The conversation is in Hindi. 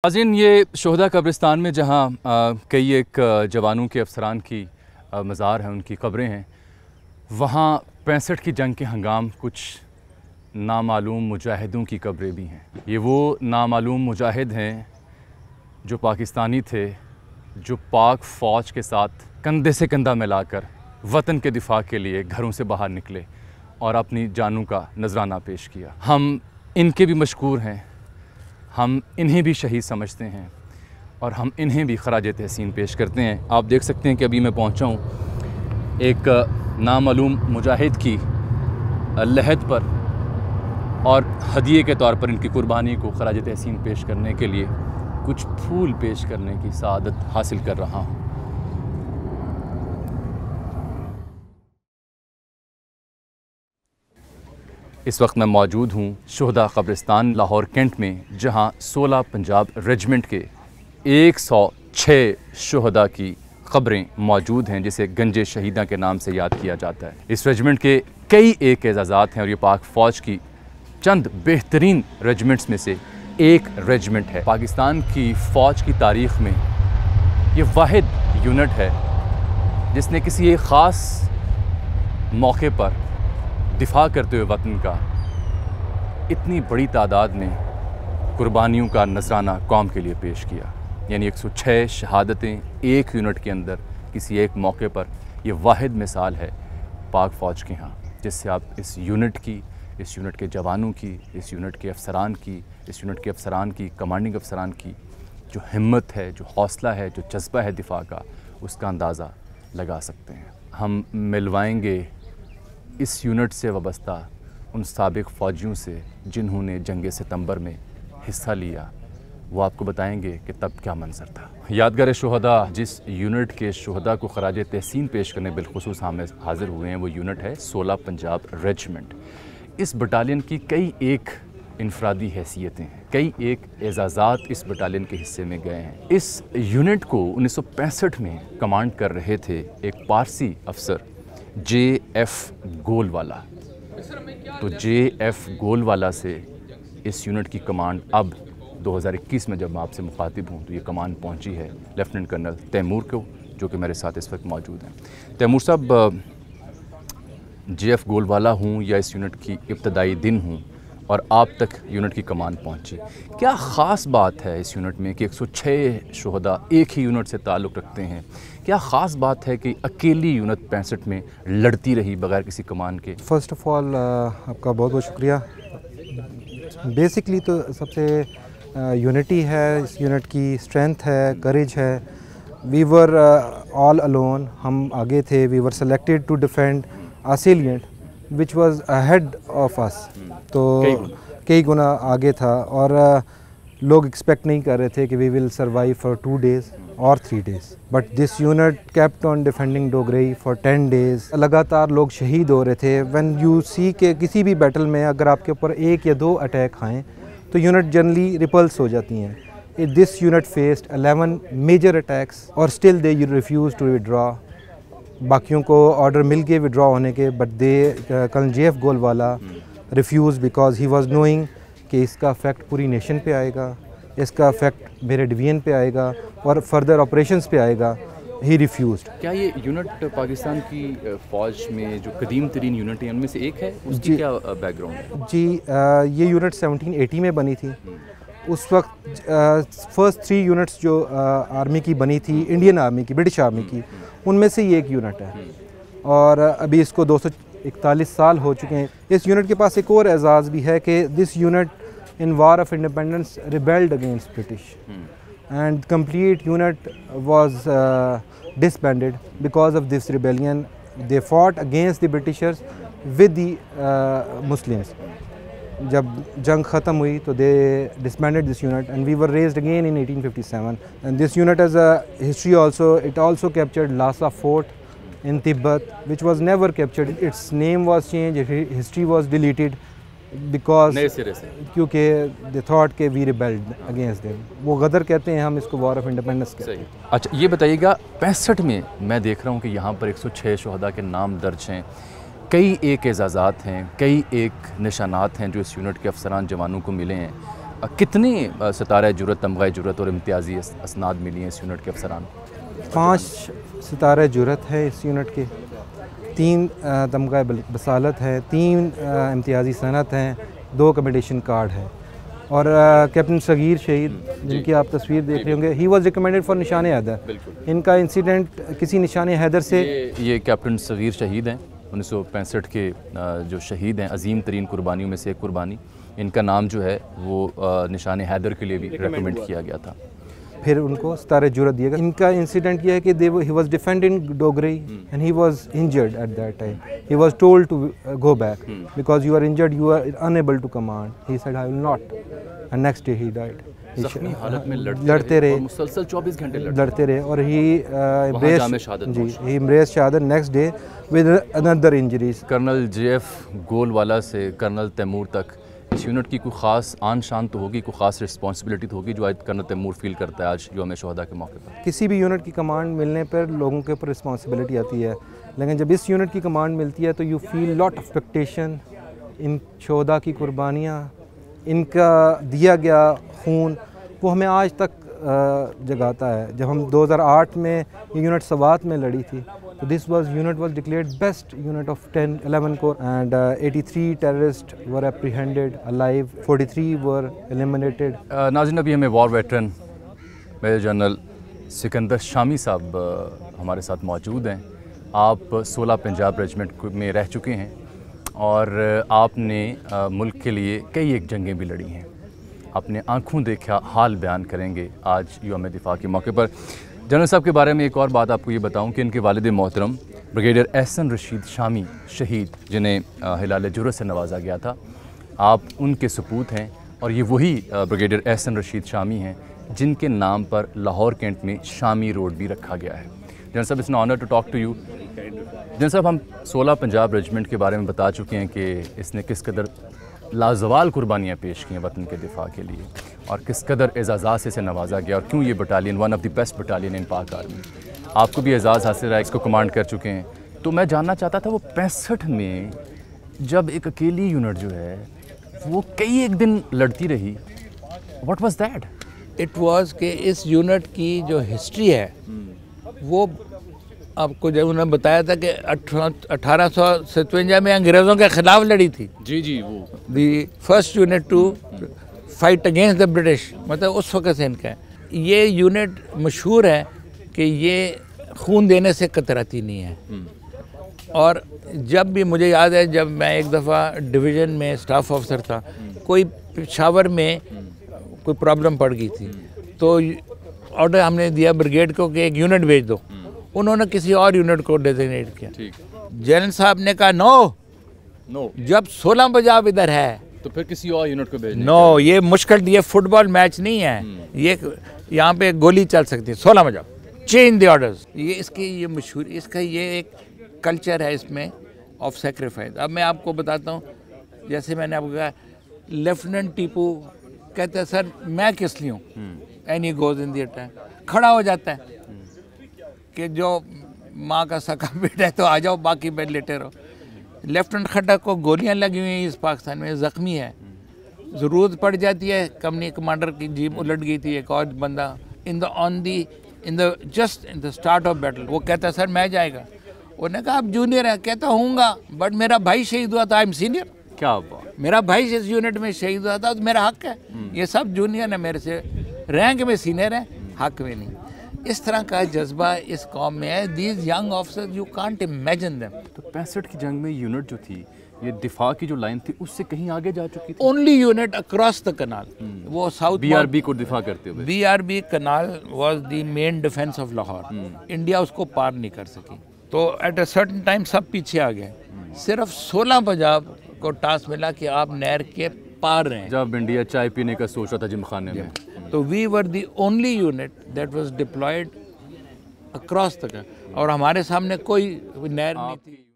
नाज़रीन, ये शोहदा कब्रिस्तान में जहाँ कई एक जवानों के अफसरान की मज़ार हैं, उनकी कब्रें हैं, वहाँ 65 की जंग के हंगाम कुछ नामालूम मुजाहिदों की कब्रें भी हैं। ये वो नामालूम मुजाहिद हैं जो पाकिस्तानी थे, जो पाक फ़ौज के साथ कंधे से कंधा मिलाकर वतन के दिफा के लिए घरों से बाहर निकले और अपनी जानों का नजराना पेश किया। हम इनके भी मशकूर हैं, हम इन्हें भी शहीद समझते हैं और हम इन्हें भी खराज तहसीन पेश करते हैं। आप देख सकते हैं कि अभी मैं पहुंचा हूं एक नामालूम मुजाहिद की लहद पर और हदिये के तौर पर इनकी कुर्बानी को खराज तहसीन पेश करने के लिए कुछ फूल पेश करने की सआदत हासिल कर रहा हूं। इस वक्त मैं मौजूद हूँ शोहदा कब्रिस्तान लाहौर कैंट में, जहाँ 16 पंजाब रेजिमेंट के 106 शोहदा की कब्रें मौजूद हैं, जिसे गंजे शहीदा के नाम से याद किया जाता है। इस रेजिमेंट के कई एक एजाज़ात हैं और ये पाक फ़ौज की चंद बेहतरीन रेजिमेंट्स में से एक रेजिमेंट है। पाकिस्तान की फ़ौज की तारीख़ में ये वाहिद यूनिट है जिसने किसी एक ख़ास मौके पर दिफा करते हुए वतन का इतनी बड़ी तादाद में कुर्बानियों का नजराना कौम के लिए पेश किया। यानी 106 शहादतें एक यूनिट के अंदर किसी एक मौके पर, यह वाहिद मिसाल है पाक फ़ौज के यहाँ, जिससे आप इस यूनिट की, इस यूनिट के जवानों की, इस यूनिट के अफसरान की, इस यूनिट के अफसरान की, कमांडिंग अफसरान की जो हिम्मत है, जो हौसला है, जो जज्बा है दिफा का, उसका अंदाज़ा लगा सकते हैं। हम मिलवाएंगे इस यूनिट से वाबस्ता उन साबिक फ़ौजियों से जिन्होंने जंग सितंबर में हिस्सा लिया। वो आपको बताएंगे कि तब क्या मंजर था। यादगार शोहदा, जिस यूनिट के शोहदा को खराज तहसीन पेश करने बिलखुसूस हम हाज़िर हुए हैं, वो यूनिट है 16 पंजाब रेजिमेंट। इस बटालियन की कई एक इनफरादी हैसियतें हैं, कई एक एजाज़ात इस बटालियन के हिस्से में गए हैं। इस यूनिट को 1965 में कमांड कर रहे थे एक पारसी अफसर JF गोलवाला। तो JF गोलवाला से इस यूनिट की कमांड अब 2021 में जब मैं आपसे मुखातिब हूँ तो ये कमांड पहुँची है लेफ्टिनेंट कर्नल तैमूर को, जो कि मेरे साथ इस वक्त मौजूद हैं। तैमूर साहब, JF गोलवाला हूँ या इस यूनिट की इब्तदाई दिन हूँ और आप तक यूनिट की कमान पहुँची, क्या ख़ास बात है इस यूनिट में कि 106 शोहदा एक ही यूनिट से ताल्लुक़ रखते हैं? क्या ख़ास बात है कि अकेली यूनिट 65 में लड़ती रही बगैर किसी कमान के? फ़र्स्ट ऑफ़ ऑल आपका बहुत बहुत शुक्रिया। बेसिकली तो सबसे यूनिटी है, इस यूनिट की स्ट्रेंथ है, करेज है। वी वर ऑल अलोन, हम आगे थे। We were selected to defend a salient which was ahead of us, तो कई गुना आगे था और लोग एक्सपेक्ट नहीं कर रहे थे कि we will survive for 2 days और 3 days, but this unit kept on defending Dograi for 10 days। लगातार लोग शहीद हो रहे थे। व्हेन यू सी के किसी भी बैटल में अगर आपके ऊपर 1 या 2 अटैक आएँ तो यूनिट जनरली रिपल्स हो जाती हैं। This unit faced 11 major attacks और still they refuse to withdraw. बाकियों को ऑर्डर मिल गए विड्रॉ होने के, but colonel JF Golwala refuse because he was knowing कि इसका इफ़ेक्ट पूरी नेशन पे आएगा, इसका इफ़ेक्ट मेरे डिवीज़न पे आएगा और फर्दर ऑपरेशंस पे आएगा। ही रिफ्यूज़ड। क्या ये यूनिट पाकिस्तान की फ़ौज में जो कदीम तरीन यूनिट है उनमें से एक है? उसकी क्या बैकग्राउंड है? जी, ये यूनिट 1780 में बनी थी। उस वक्त फर्स्ट 3 यूनिट्स जो आर्मी की बनी थी, इंडियन आर्मी की, ब्रिटिश आर्मी की, उनमें से ये एक यूनिट है और अभी इसको 241 साल हो चुके हैं। इस यूनिट के पास एक और एजाज़ भी है कि this unit in war of independence rebelled against British and complete unit was disbanded because of this rebellion. They fought against the Britishers with the Muslims. जब जंग ख़त्म हुई तो they disbanded this unit and we were raised again in 1857. And this unit has a history also. It also captured Lhasa Fort in Tibet, which was never captured. Its name was changed, history was deleted because क्योंकि they thought कि we rebelled against them. वो गदर कहते हैं, हम इसको वॉर ऑफ इंडिपेंडेंस कहते हैं। अच्छा, ये बताइएगा 65 में मैं देख रहा हूँ कि यहाँ पर 106 शोहदा के नाम दर्ज हैं, कई एक एजाज़ात हैं, कई एक निशानात हैं जो इस यूनिट के अफसरान जवानों को मिले हैं। कितनी सितारा जुरत, तमगा जुरत और इम्तियाजी असनाद मिली हैं इस यूनिट के अफसरान? 5 सितारा जुरत है इस यूनिट के, 3 तमगा बसालत है, 3 इम्तियाजी सनत हैं, 2 कमेंडेशन कार्ड है। और कैप्टन सगीर शहीद जिनकी आप तस्वीर देख रहे होंगे, ही वाज रिकमेंडेड फॉर निशान हैदर। इनका इंसिडेंट किसी निशान हैदर से, ये कैप्टन सगीर शहीद हैं 1965 के जो शहीद हैं, अजीम तरीन कुर्बानियों में से एक कुर्बानी। इनका नाम जो है वो निशान हैदर के लिए भी रिकमेंड किया गया था। फिर उनको सितारे जुरत दिया गया। इनका इंसिडेंट ये है कि he was defending Dograi and he was injured at that time. He was told to go back because you are injured, you are unable to command. He said I will not, and next day he died. ज़ख्मी हालत में लड़ते रहे, मुसलसल 24 घंटे लड़ते रहे और ही एम्ब्रेस शहादत next day with another injuries. Colonel JF Golwala से कर्नल तैमूर तक इस यूनिट की कोई ख़ास आन शान तो होगी, कोई ख़ास रिस्पॉन्सिबिलिटी तो होगी जो आज कर्नल तैमूर फील करता है आज यौम शोहदा के मौके पर? किसी भी यूनिट की कमांड मिलने पर लोगों के ऊपर रिस्पॉन्सिबिलिटी आती है, लेकिन जब इस यूनिट की कमांड मिलती है तो you feel lot of expectation. इन शोहदा की कुर्बानियाँ, इनका दिया गया खून, वो हमें आज तक जगाता है। जब हम 2008 में ये यूनिट सवात में लड़ी थी तो this unit was declared best unit of 11 corps and 83 terrorist were apprehended alive, 43 were eliminated. नाज़रीन, अभी हमें war veteran major general Sikandar Shami साहब हमारे साथ मौजूद हैं। आप 16 पंजाब रेजिमेंट में रह चुके हैं और आपने मुल्क के लिए कई एक जंगें भी लड़ी हैं। अपने आँखों देखा हाल बयान करेंगे आज यौम दिफा के मौके पर। जनरल साहब के बारे में एक और बात आपको ये बताऊं कि इनके वालिद मोहतरम ब्रिगेडियर एहसन रशीद शामी शहीद, जिन्हें हिलाल जुरत से नवाजा गया था, आप उनके सपूत हैं और ये वही ब्रिगेडियर एहसन रशीद शामी हैं जिनके नाम पर लाहौर कैंट में शामी रोड भी रखा गया है। जनरल साहब, it's an honour to talk to you. General साहब, हम 16 पंजाब रेजिमेंट के बारे में बता चुके हैं कि इसने किस कदर लाजवाल कुर्बानियाँ पेश की हैं वतन के दिफा के लिए और किस कदर एजाज़ात से इसे नवाजा गया और क्यों ये battalion one of the best battalion in Pak army. आपको भी एजाज़ हासिल रहा, इसको कमांड कर चुके हैं। तो मैं जानना चाहता था वो 65 में जब एक अकेली यूनिट जो है वो कई एक दिन लड़ती रही, what was that? It was कि इस यूनिट की जो हिस्ट्री है वो आपको जब उन्होंने बताया था कि 1857 में अंग्रेज़ों के ख़िलाफ़ लड़ी थी। जी वो the first unit to fight against the British, मतलब उस वक्त से इनका है। ये यूनिट मशहूर है कि ये खून देने से कतराती नहीं है। और जब भी मुझे याद है, जब मैं एक दफ़ा डिवीज़न में स्टाफ ऑफिसर था, कोई पेशावर में कोई प्रॉब्लम पड़ गई थी तो ऑर्डर हमने दिया ब्रिगेड को कि एक यूनिट भेज दो। उन्होंने किसी और यूनिट को डेजिग्नेट किया। जनरल साहब ने कहा नो, जब 16 पंजाब इधर है तो फिर किसी और यूनिट को भेजना। नो, ये मुश्किल, ये फुटबॉल मैच नहीं है, ये यहाँ पे गोली चल सकती है। 16 पंजाब, चेंज द ऑर्डर्स। ये इसकी ये मशहूर, इसका ये एक कल्चर है इसमें ऑफ सेक्रीफाइस। अब मैं आपको बताता हूँ, जैसे मैंने आपको कहा लेफ्टिनेंट टीपू कहते हैं सर मैं किस लिए हूँ, and he goes in the attack, खड़ा हो जाता है कि जो माँ का सका बेटा है तो आ जाओ, बाकी बेड लेटे रहो। लेफ्टिनेंट खट्टक को गोलियां लगी हुई हैं इस पाकिस्तान में, ज़ख्मी है, ज़रूरत पड़ जाती है, कंपनी कमांडर की जीप उलट गई थी, एक और बंदा in the start of battle, वो कहता सर मैं जाएगा। उन्होंने कहा आप जूनियर है, कहता हूँगा बट मेरा भाई शहीद हुआ था, आई एम सीनियर। क्या बात, मेरा भाई इस यूनिट में शहीद हुआ था तो मेरा हक है। ये सब जूनियर है, मेरे से रैंक में सीनियर है, हक में नहीं। इस तरह का जज्बा इस कौम में है। These young officers you can't imagine them. तो 65 की जंग में यूनिट जो थी, ये दिफा की जो लाइन थी उससे कहीं आगे जा चुकी थी। Only unit across the canal, वो साउथ BRB को दिफा करते हुए। BRB canal was the main defence of Lahore. India उसको पार नहीं कर सकी, तो एट अ सर्टेन टाइम सब पीछे आ गए। सिर्फ 16 पंजाब को टास्क मिला कि आप नहर के पार रहें। जब इंडिया चाय पीने का सोच रहा था जिमखाने में, तो we were the only unit that was deployed across the, और हमारे सामने कोई नहर नहीं थी।